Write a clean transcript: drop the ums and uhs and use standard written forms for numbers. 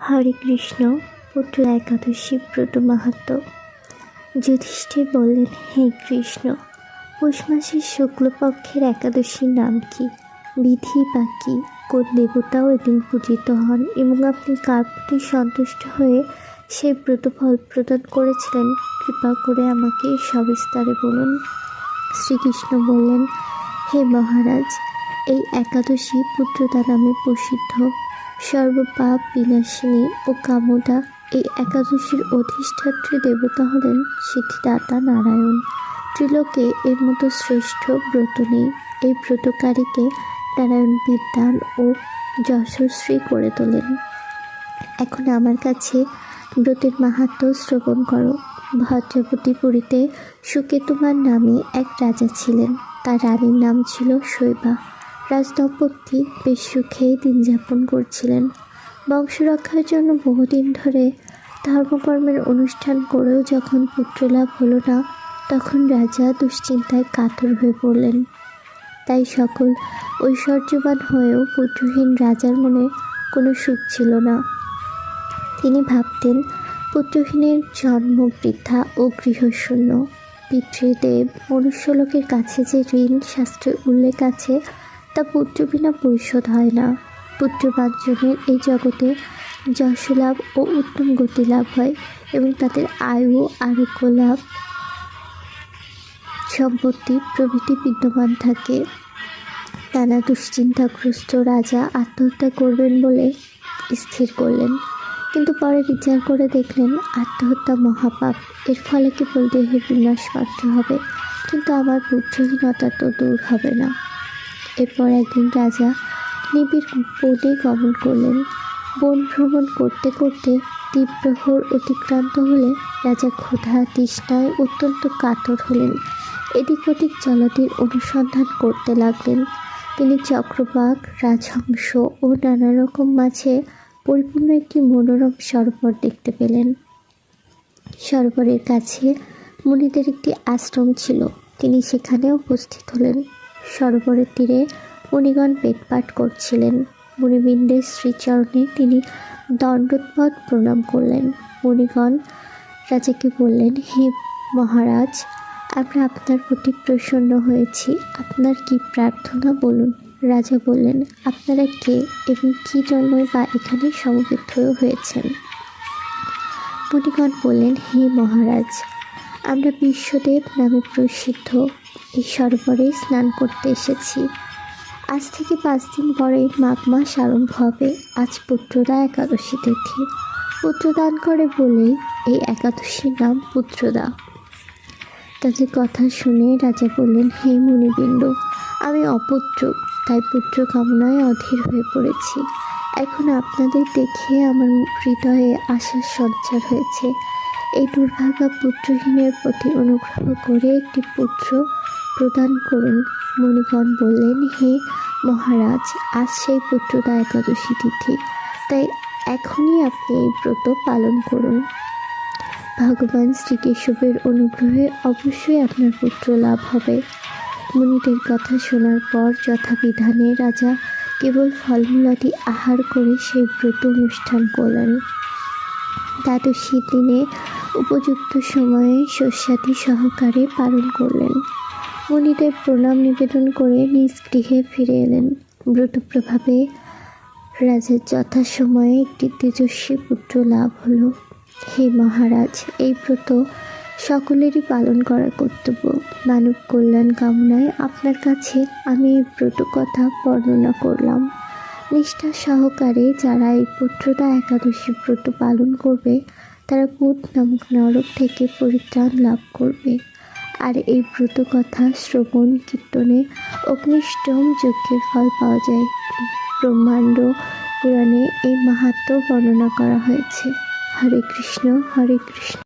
হরে কৃষ্ণ। পুত্র একাদশী ব্রত মাহাত্ম্য। যুধিষ্ঠির বললেন, হে কৃষ্ণ, পৌষ মাসের শুক্লপক্ষের একাদশীর নাম কি? বিধি বা কি? কোন দেবতাও এদিন পূজিত হন এবং আপনি কার প্রতি সন্তুষ্ট হয়ে সেই ব্রত ফল প্রদান করেছিলেন? কৃপা করে আমাকে সবিস্তারে বলুন। শ্রীকৃষ্ণ বললেন, হে মহারাজ, এই একাদশী পুত্রদা নামে প্রসিদ্ধ। সর্বপাপ বিনাশিনী ও কামদা। এই একাদশীর অধিষ্ঠাত্রী দেবতা হলেন সিদ্ধিদাতা নারায়ণ। ত্রিলোকে এর মতো শ্রেষ্ঠ ব্রত নেই। এই ব্রতকারীকে নারায়ণ বিদ্বান ও যশস্বী করে তোলেন। এখন আমার কাছে ব্রতের মাহাত্ম্য শ্রবণ করো। ভদ্রাবতীপুরীতে সুকেতুমান নামে এক রাজা ছিলেন। তার রানীর নাম ছিল শৈবা। রাজদম্পতি বেশ সুখেই দিন যাপন করছিলেন। বংশরক্ষার জন্য বহুদিন ধরে ধর্মকর্মের অনুষ্ঠান করেও যখন পুত্রলাভ হলো না, তখন রাজা দুশ্চিন্তায় কাতর হয়ে পড়লেন। তাই সকল ঐশ্বর্যবান হয়েও পুত্রহীন রাজার মনে কোনো সুখ ছিল না। তিনি ভাবতেন, পুত্রহীনের জন্ম বৃদ্ধা ও গৃহশূন্য। পিতৃদেব মনুষ্যলোকের কাছে যে ঋণ শাস্ত্রে উল্লেখ আছে, তা পুত্র বিনা পরিশোধ হয় না। পুত্রবাঞ্জনের এই জগতে যশলাভ ও উত্তম গতি লাভ হয় এবং তাদের আয়ু, আরোগ্য লাভ, সম্পত্তি প্রভৃতি বিদ্যমান থাকে। নানা দুশ্চিন্তাগ্রস্ত রাজা আত্মহত্যা করবেন বলে স্থির করলেন, কিন্তু পরে বিচার করে দেখলেন আত্মহত্যা মহাপাপ। এর ফলে কেবল দেহের বিনাশ মাত্র হবে, কিন্তু আমার পুত্রহীনতা তো দূর হবে না। এরপর একদিন রাজা নিবিড় বনে গমন করলেন। বন ভ্রমণ করতে করতে দ্বীপ্রহর অতিক্রান্ত হলে রাজা ক্ষুধা তৃষ্ণায় অত্যন্ত কাতর হলেন। এদিক ওদিক জলাধির অনুসন্ধান করতে লাগলেন। তিনি চক্রবাক, রাজহংস ও নানা রকম মাছে পরিপূর্ণ একটি মনোরম সরোবর দেখতে পেলেন। সরোবরের কাছে মুনিদের একটি আশ্রম ছিল। তিনি সেখানে উপস্থিত হলেন। সরোবরের তীরে মুনিগণ বেদপাঠ করছিলেন। মুনিবৃন্দের শ্রীচরণে তিনি দণ্ডবৎ প্রণাম করলেন। মুনিগণ রাজাকে বললেন, হে মহারাজ, আমরা আপনার প্রতি প্রসন্ন হয়েছি। আপনার কি প্রার্থনা বলুন। রাজা বললেন, আপনারা কে এবং কী জন্যই বা এখানে সমবেত হয়েছেন? মুনিগণ বললেন, হে মহারাজ, আমরা বিশ্বদেব নামে প্রসিদ্ধ এই সরোবরে স্নান করতে এসেছি। আজ থেকে 5 দিন পরে মাঘ মাস আরম্ভ হবে। আজ পুত্রদা একাদশী তিথি। পুত্রদান করে বলেই এই একাদশীর নাম পুত্রদা। তাদের কথা শুনে রাজা বললেন, হে মুনিবৃন্দ, আমি অপুত্র, তাই পুত্র কামনায় অধীর হয়ে পড়েছি। এখন আপনাদের দেখে আমার হৃদয়ে আশার সঞ্চার হয়েছে। এই দুর্ভাগা পুত্রহীনের প্রতি অনুগ্রহ করে একটি পুত্র প্রদান করুন। মুনিগণ বললেন, হে মহারাজ, আজ সেই পুত্রদা একাদশী তিথি, তাই এখনই আপনি এই ব্রত পালন করুন। ভগবান শ্রীকেশবের অনুগ্রহে অবশ্যই আপনার পুত্র লাভ হবে। মুনিদের কথা শোনার পর যথাবিধানে রাজা কেবল ফলমূলাদি আহার করে সেই ব্রত অনুষ্ঠান করলেন। দ্বাদশী দিনে উপযুক্ত সময়ে শস্যাদি সহকারে পালন করলেন। মুনিদের প্রণাম নিবেদন করে নিজ গৃহে ফিরে এলেন। ব্রত প্রভাবে রাজার যথাসময়ে একটি তেজস্বী পুত্র লাভ হল। হে মহারাজ, এই ব্রত সকলেরই পালন করা কর্তব্য। মানব কল্যাণ কামনায় আপনার কাছে আমি এই ব্রত কথা বর্ণনা করলাম। নিষ্ঠা সহকারে যারা এই পুত্রদা একাদশী ব্রত পালন করবে, তারা পুত নামক নরক থেকে পরিত্রাণ লাভ করবে। আর এই ব্রত কথা শ্রবণ কীর্তনে অগ্নিষ্টম যজ্ঞের ফল পাওয়া যায়। ব্রহ্মাণ্ড পুরাণে এই মাহাত্ম্য বর্ণনা করা হয়েছে। হরে কৃষ্ণ, হরে কৃষ্ণ।